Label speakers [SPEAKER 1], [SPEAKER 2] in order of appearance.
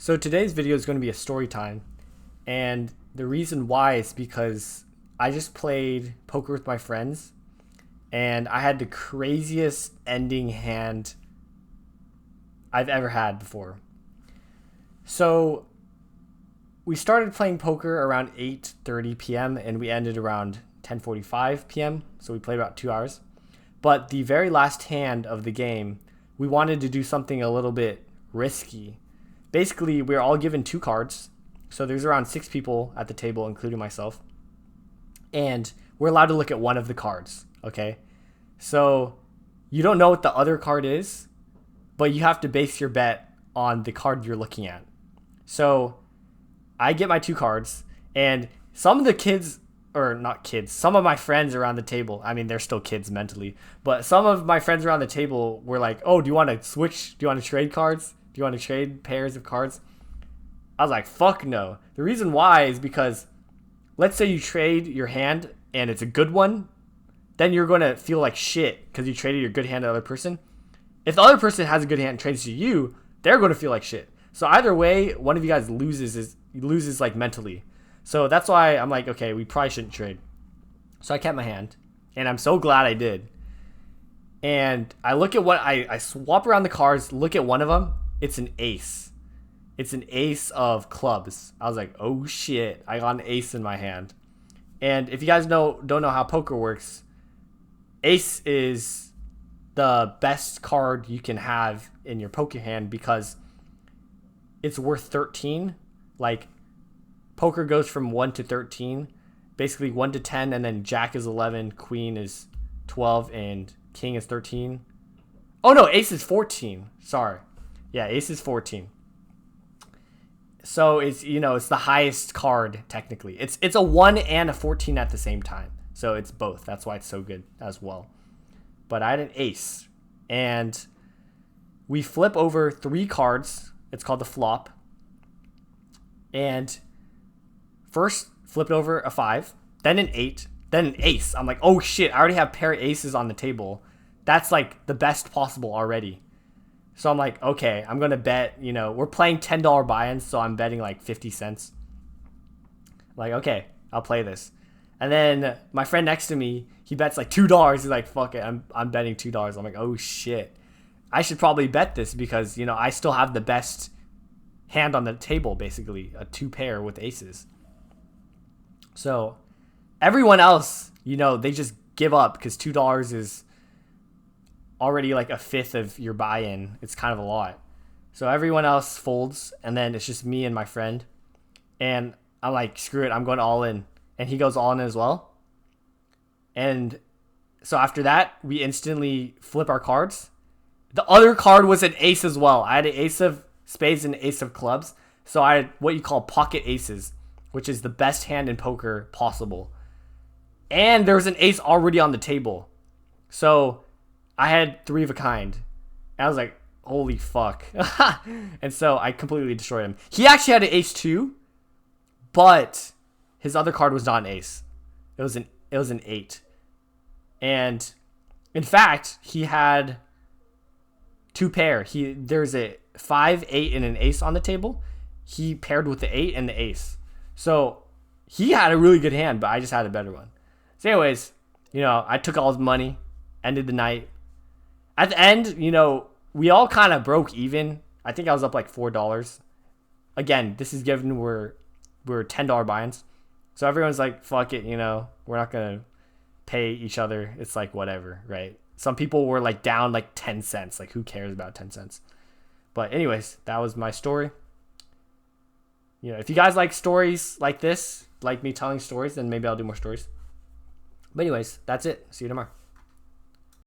[SPEAKER 1] So today's video is going to be a story time, and the reason why is because I just played poker with my friends, and I had the craziest ending hand I've ever had before. So we started playing poker around 8:30 p.m. and we ended around 10:45 p.m. So we played about 2 hours. But the very last hand of the game, we wanted to do something a little bit risky. Basically, we're all given 2 cards. So there's around 6 people at the table, including myself. And we're allowed to look at one of the cards, okay? So you don't know what the other card is, but you have to base your bet on the card you're looking at. So I get my 2 cards, and some of the kids, or not kids, some of my friends around the table, I mean, they're still kids mentally, but some of my friends around the table were like, oh, do you want to switch? Do you want to trade cards? Do you want to trade pairs of cards? I was like, fuck no. The reason why is because let's say you trade your hand and it's a good one, then you're going to feel like shit because you traded your good hand to the other person. If the other person has a good hand and trades to you, they're going to feel like shit. So either way, one of you guys loses like mentally. So that's why I'm like, okay, we probably shouldn't trade. So I kept my hand, and I'm so glad I did. And I look at what I swap around the cards, look at one of them. It's an ace. It's an ace of clubs. I was like, oh shit, I got an ace in my hand. And if you guys don't know how poker works, ace is the best card you can have in your poker hand because it's worth 13. Like, poker goes from 1 to 13. Basically 1 to 10, and then jack is 11, queen is 12, and king is 13. Oh no, ace is 14. Sorry. Yeah, ace is 14. So it's the highest card technically. It's a 1 and a 14 at the same time. So it's both. That's why it's so good as well. But I had an ace, and we flip over 3 cards. It's called the flop. And first flipped over a 5, then an 8, then an ace. I'm like, oh shit, I already have pair of aces on the table. That's like the best possible already. So I'm like, okay, I'm going to bet, we're playing $10 buy-ins, so I'm betting like 50 cents. Like, okay, I'll play this. And then my friend next to me, he bets like $2. He's like, fuck it, I'm betting $2. I'm like, oh shit. I should probably bet this because, I still have the best hand on the table, basically, a 2 pair with aces. So everyone else, they just give up because $2 is already like a fifth of your buy-in. It's kind of a lot. So everyone else folds, and then it's just me and my friend. And I'm like, screw it, I'm going all in. And he goes all in as well. And so after that, we instantly flip our cards. The other card was an ace as well. I had an ace of spades and an ace of clubs. So I had what you call pocket aces, which is the best hand in poker possible. And there was an ace already on the table. So I had 3 of a kind. And I was like, holy fuck. And so I completely destroyed him. He actually had an ace too, but his other card was not an ace. It was an 8. And in fact, he had 2 pair. There's a 5, 8, and an ace on the table. He paired with the 8 and the ace. So he had a really good hand, but I just had a better one. So anyways, I took all his money, ended the night. At the end, we all kind of broke even. I think I was up like $4. Again, this is given we're $10 buy-ins. So everyone's like, fuck it, we're not going to pay each other. It's like whatever, right? Some people were like down like 10 cents. Like, who cares about 10 cents? But anyways, that was my story. If you guys like stories like this, like me telling stories, then maybe I'll do more stories. But anyways, that's it. See you tomorrow.